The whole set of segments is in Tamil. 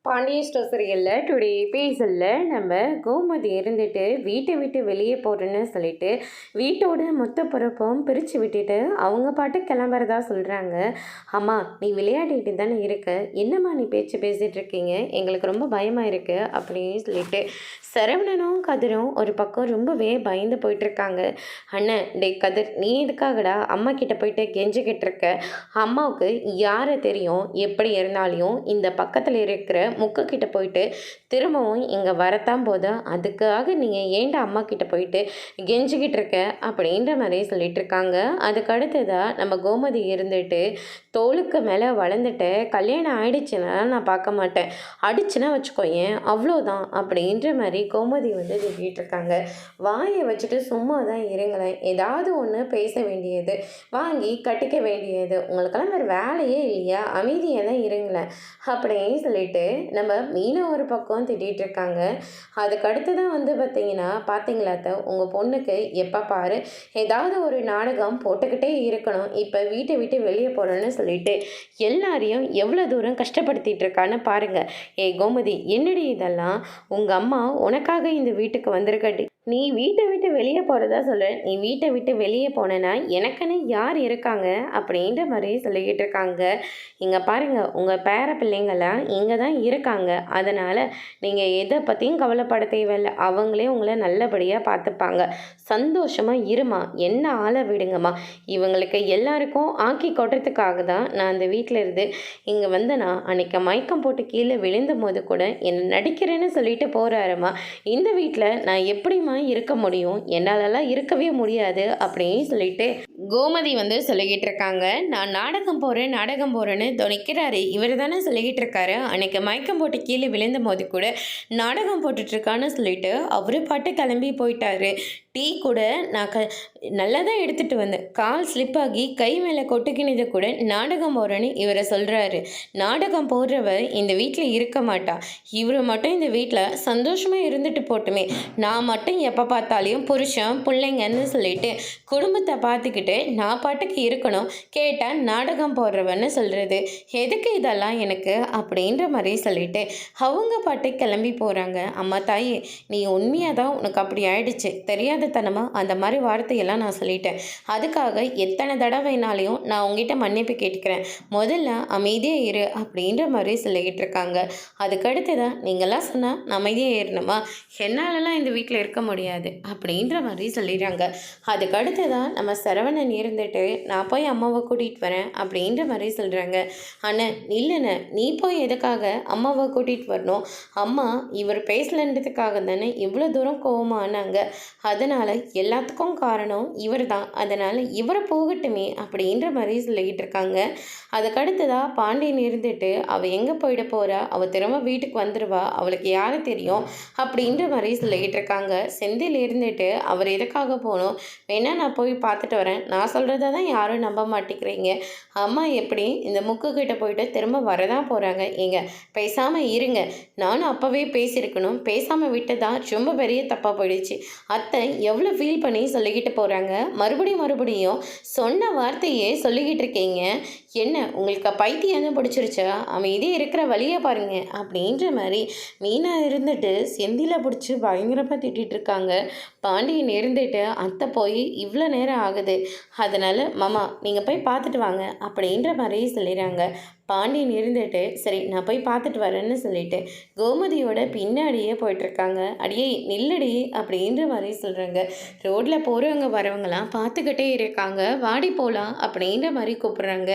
பாண்டிய ஸ்டோர் சீரியலில் டுடே எபிசோடில் நம்ம கோமதி இருந்துட்டு வீட்டை விட்டு வெளியே போகிறேன்னு சொல்லிட்டு வீட்டோட மொத்த பொறுப்பும் பிரித்து விட்டுட்டு அவங்க பாட்டு கிளம்புறதா சொல்கிறாங்க. அம்மா நீ விளையாடிட்டு தானே இருக்க, என்னம்மா நீ பேச்சு பேசிகிட்டு இருக்கீங்க, எங்களுக்கு ரொம்ப பயமாக இருக்குது அப்படின்னு சொல்லிட்டு சரவணனும் கதிரும் ஒரு பக்கம் ரொம்பவே பயந்து போயிட்டுருக்காங்க. அண்ணன் டே கதிர், நீ எதுக்காகடா அம்மா கிட்ட போயிட்டு கெஞ்சிக்கிட்டு இருக்க? அம்மாவுக்கு யாரை தெரியும், எப்படி இருந்தாலையும் இந்த பக்கத்தில் இருக்கிற முக்கு கிட்ட போயிட்டு திரும்பவும் இங்கே வரத்தான் போதும், அதுக்காக நீங்கள் ஏன்டா அம்மா கிட்ட போயிட்டு கெஞ்சிக்கிட்டு இருக்க அப்படின்ற மாதிரி சொல்லிட்டு இருக்காங்க. அதுக்கு அடுத்ததாக நம்ம கோமதி இருந்துட்டு தோளுக்கு மேலே வளர்ந்துட்டு கல்யாணம் ஆயிடுச்சுன்னா நான் பார்க்க மாட்டேன், அடிச்சுன்னா வச்சுக்கோயேன் அவ்வளோதான் அப்படின்ற மாதிரி கோமதி வந்து சொல்லிட்டு இருக்காங்க. வாயை வச்சுட்டு சும்மா தான் இருங்களேன், ஏதாவது ஒன்று பேச வேண்டியது, வாங்கி கட்டிக்க வேண்டியது, உங்களுக்கெல்லாம் வேறு வேலையே இல்லையா, அமைதியாக தான் இருங்களேன் அப்படின்னு சொல்லிட்டு நம்ம மீனை ஒரு பக்கம் திட்டிகிட்டு இருக்காங்க. அதுக்கு அடுத்து தான் வந்து பார்த்தீங்களாத்த உங்கள் பொண்ணுக்கு எப்போ பாரு ஏதாவது ஒரு நாடகம் போட்டுக்கிட்டே இருக்கணும், இப்போ வீட்டை விட்டு வெளியே போகிறோன்னு சொல்லிட்டு எல்லாரையும் எவ்வளோ தூரம் கஷ்டப்படுத்திட்டு இருக்கான்னு பாருங்கள். கோமதி என்னடி இதெல்லாம், உங்கள் அம்மா உனக்காக இந்த வீட்டுக்கு வந்திருக்கடி, நீ வீட்டை விட்டு வெளியே போகிறதா சொல்ல, நீ வீட்டை விட்டு வெளியே போனேன்னா எனக்குன்னு யார் இருக்காங்க அப்படின்ற மாதிரி சொல்லிக்கிட்டு இருக்காங்க. இங்கே பாருங்கள், உங்கள் பேர பிள்ளைங்களாம் இங்கே தான் இருக்காங்க, அதனால் நீங்கள் எதை பற்றியும் கவலைப்பட தேவையில்லை, அவங்களே உங்களை நல்லபடியாக பார்த்துப்பாங்க, சந்தோஷமாக இருமா, என்ன ஆளை விடுங்கம்மா, இவங்களுக்கு எல்லாருக்கும் ஆக்கி கொட்டுறதுக்காக தான் நான் அந்த வீட்டில் இருந்து இங்கே வந்து நான் அன்றைக்கி மயக்கம் போட்டு கீழே விழுந்த போது கூட என்னை நடிக்கிறேன்னு சொல்லிட்டு போகிறாருமா, இந்த வீட்டில் நான் எப்படிமா இருக்க முடியும், என்னாலலாம் இருக்கவே முடியாது அப்படின்னு சொல்லிட்டு கோமதி வந்து சொல்லிக்கிட்டு இருக்காங்க. நான் நாடகம் போகிறேன்னு நிற்கிறாரு, இவர் தானே சொல்லிக்கிட்டு இருக்காரு, அன்னைக்கு மயக்கம் போட்டு கீழே விழுந்த போது கூட நாடகம் போட்டுட்ருக்கான்னு சொல்லிட்டு அவரு பாட்டு கிளம்பி போயிட்டாரு. டீ கூட நான் நல்லா தான் எடுத்துகிட்டு வந்தேன், கால் ஸ்லிப் ஆகி கை மேலே கொட்டுக்கினது கூட நாடகம் போகிறேன்னு இவரை சொல்கிறாரு. நாடகம் போடுறவர் இந்த வீட்டில் இருக்க மாட்டா, இவர் மட்டும் இந்த வீட்டில் சந்தோஷமாக இருந்துட்டு போட்டுமே, நான் மட்டும் எப்போ பார்த்தாலையும் புருஷன் பிள்ளைங்கன்னு சொல்லிட்டு குடும்பத்தை பார்த்துக்கிட்டு நான் பாட்டுக்கு இருக்கணும், கேட்டால் நாடகம் போடுறவன்னு சொல்கிறது, எதுக்கு இதெல்லாம் எனக்கு அப்படின்ற மாதிரி சொல்லிட்டு அவங்க பாட்டு கிளம்பி போகிறாங்க. அம்மா தாயே, நீ உண்மையாக தான் உனக்கு அப்படி ஆயிடுச்சு, தெரியாத தனமாக அந்த மாதிரி வார்த்தையெல்லாம் நான் சொல்லிட்டேன், அதுக்காக எத்தனை தடவைனாலையும் நான் உங்ககிட்ட மன்னிப்பு கேட்டுக்கிறேன், முதல்ல அமைதியாக இரு அப்படின்ற மாதிரி சொல்லிக்கிட்டு இருக்காங்க. அதுக்கடுத்து தான் நீங்களாம் சொன்னால் நான் அமைதியாக ஏறணுமா, என்னாலலாம் இந்த வீட்டில் இருக்க முடியாது அப்படின்ற மாதிரி சொல்லிடுறாங்க. அதுக்கடுத்து தான் நம்ம சரவணன் இருந்துட்டு நான் போய் அம்மாவை கூட்டிகிட்டு வரேன் அப்படின்ற மாதிரி சொல்கிறாங்க. அண்ணன் இல்லைண்ணே, நீ போய் எதுக்காக அம்மாவை கூட்டிகிட்டு வரணும், அம்மா இவர் பேசலன்றதுக்காக தானே இவ்வளோ தூரம் கோவமானாங்க, அதனால் எல்லாத்துக்கும் காரணம் இவர் தான், அதனால் இவரை போகட்டுமே அப்படின்ற மாதிரி சொல்லிக்கிட்டு இருக்காங்க. அதுக்கடுத்ததாக பாண்டியன் இருந்துட்டு அவள் எங்கே போயிட போகிறா, அவள் திரும்ப வீட்டுக்கு வந்துடுவா, அவளுக்கு யாரை தெரியும் அப்படின்ற மாதிரி சொல்லிக்கிட்டு இருக்காங்க. செந்தில் இருந்துட்டு அவர் எதுக்காக போகணும், வேணா நான் போய் பார்த்துட்டு வரேன், நான் சொல்கிறத தான் யாரும் நம்ப மாட்டேங்கிறீங்க, அம்மா எப்படி இந்த முக்கு கிட்ட போயிட்டு திரும்ப வரதான் போகிறாங்க, ஏங்க பேசாமல் இருங்க, நானும் அப்போவே பேசியிருக்கணும், பேசாமல் விட்டதான் ரொம்ப பெரிய தப்பாக போயிடுச்சு, அத்தை எவ்வளோ ஃபீல் பண்ணி சொல்லிக்கிட்டு போகிறாங்க, மறுபடியும் சொன்ன வார்த்தையே சொல்லிக்கிட்டு இருக்கீங்க, என்ன உங்களுக்கு பைத்தியம் பிடிச்சிருச்சா, அமைதியே இருக்கிற வழியை பாருங்க அப்படின்ற மாதிரி மீனா இருந்துட்டு செந்தில பிடிச்சி பயங்கரமாக திட்டிகிட்டு இருக்காங்க. பாண்டியன் இருந்துட்டு அத்தை போய் இவ்வளோ நேரம் ஆகுது, அதனால் மாமா நீங்கள் போய் பார்த்துட்டு வாங்க அப்படின்ற மாதிரி சொல்லிடுறாங்க. பாண்டியன் இருந்துட்டு சரி நான் போய் பார்த்துட்டு வரேன்னு சொல்லிட்டு கோமதியோட பின்னாடியே போயிட்டுருக்காங்க. அடியே நில்லடி அப்படின்ற மாதிரி சொல்கிறாங்க. ரோட்டில் போகிறவங்க வரவங்களாம் பார்த்துக்கிட்டே இருக்காங்க. வாடி போகலாம் அப்படின்ற மாதிரி கூப்பிட்றாங்க.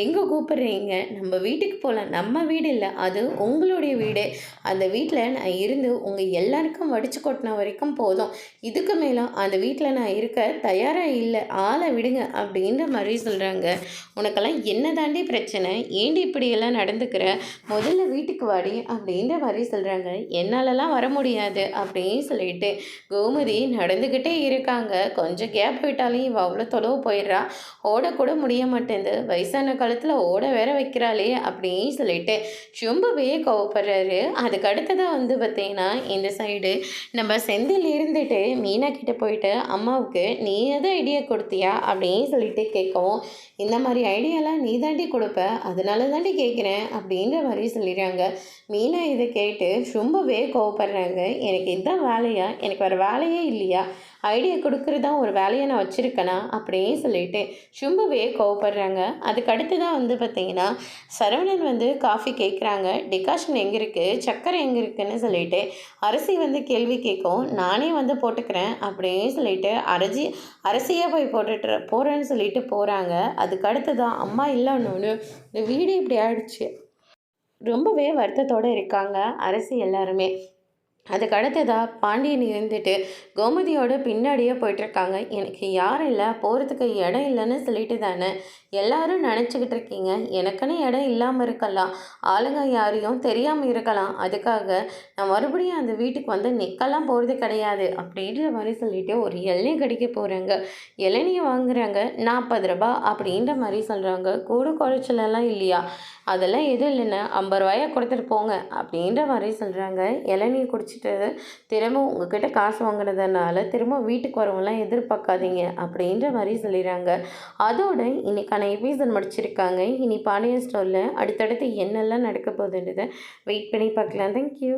எங்கே கூப்பிட்றீங்க, நம்ம வீட்டுக்கு போகலாம், நம்ம வீடு இல்லை, அது உங்களுடைய வீடு, அந்த வீட்டில் நான் இருந்து உங்கள் எல்லாருக்கும் வடித்து கொட்டின வரைக்கும் போதும், இதுக்கு மேலே அந்த வீட்டில் நான் இருக்க தயாராக இல்லை, ஆளை விடுங்க அப்படின்ற மாதிரி சொல்கிறாங்க. உனக்கெல்லாம் என்ன தாண்டி பிரச்சனை, ஏண்டி இப்படியெல்லாம் நடந்துக்கிற, முதல்ல வீட்டுக்கு வாடி அப்படின்ற மாதிரி சொல்கிறாங்க. என்னாலலாம் வர முடியாது அப்படின்னு சொல்லிட்டு கோமதி நடந்துக்கிட்டே இருக்காங்க. கொஞ்சம் கேப் விட்டாலும் இவள் அவ்வளோ தொலைவு போயிடுறா, ஓடக்கூட முடிய மாட்டேங்குது, வயசான காலத்தில் ஓட வேற வைக்கிறாளே அப்படின்னு சொல்லிட்டு ரொம்பவே கோவப்படுறாரு. அதுக்கு அடுத்ததாக வந்து பார்த்தீங்கன்னா இந்த சைடு நம்ம செந்தில் இருந்துட்டு மீனா கிட்ட போயிட்டு அம்மாவுக்கு நீ எதை ஐடியா கொடுத்தியா அப்படின்னு சொல்லிட்டு கேட்கவும், இந்த மாதிரி ஐடியாலாம் நீ தாண்டி கொடுப்ப, அதனால அதனால தாண்டி கேட்குறேன் அப்படின்ற மாதிரி சொல்லிடுறாங்க. மீனா இதை கேட்டு ரொம்பவே கோவப்படுறாங்க. எனக்கு இதுதான் வேலையா? எனக்கு வேறு வேலையே இல்லையா? ஐடியா கொடுக்குறது தான் ஒரு வேலையை நான் வச்சுருக்கேனா அப்படின்னு சொல்லிட்டு ரொம்பவே கோவப்படுறாங்க. அதுக்கு அடுத்து தான் வந்து பார்த்தீங்கன்னா, சரவணன் வந்து காஃபி கேட்குறாங்க. டிகாஷன் எங்கே இருக்குது, சர்க்கரை எங்கே இருக்குன்னு சொல்லிட்டு அரசி வந்து கேள்வி கேட்கும். நானே வந்து போட்டுக்கிறேன் அப்படின்னு சொல்லிட்டு அரசியே போய் போகிறேன்னு சொல்லிட்டு போகிறாங்க. அதுக்கு அடுத்து தான் அம்மா இல்லைன்னு இந்த வீடு இப்படி ஆயிடுச்சு ரொம்பவே வருத்தத்தோடு இருக்காங்க அரசி எல்லாருமே. அதுக்கு அடுத்ததா பாண்டியன் இருந்துட்டு கோமதியோட பின்னாடியே போயிட்டுருக்காங்க. எனக்கு யாரும் இல்லை, போகிறதுக்கு இடம் இல்லைன்னு சொல்லிட்டு தானே எல்லாரும் நினச்சிக்கிட்டு இருக்கீங்க. எனக்குன்னு இடம் இல்லாமல் இருக்கலாம், ஆளுங்க யாரையும் தெரியாமல் இருக்கலாம். அதுக்காக நான் மறுபடியும் அந்த வீட்டுக்கு வந்து நிற்கலாம் போகிறது கிடையாது அப்படின்ற மாதிரி சொல்லிட்டு ஒரு இளநீ கடிக்க போகிறாங்க. இளநியை வாங்குறாங்க. 40 ரூபா அப்படின்ற மாதிரி சொல்கிறாங்க. கூடு குறைச்சலெல்லாம் இல்லையா? அதெல்லாம் எதுவும் இல்லைன்னு 50 ரூபாயா கொடுத்துட்டு போங்க அப்படின்ற மாதிரி சொல்கிறாங்க. இளநீ குடிச்சிட்டு திரும்ப உங்ககிட்ட காசு வாங்கினதுனால திரும்ப வீட்டுக்கு வரவங்களாம் எதிர்பார்க்காதீங்க அப்படின்ற மாதிரி சொல்லிடுறாங்க. அதோட இன்னைக்கான எபிசோட் முடிச்சிருக்காங்க. இனி பாண்டியன் ஸ்டோரில் அடுத்தடுத்து என்னெல்லாம் நடக்க போகுதுன்றதை வெயிட் பண்ணி பார்க்கலாம். தேங்க்யூ.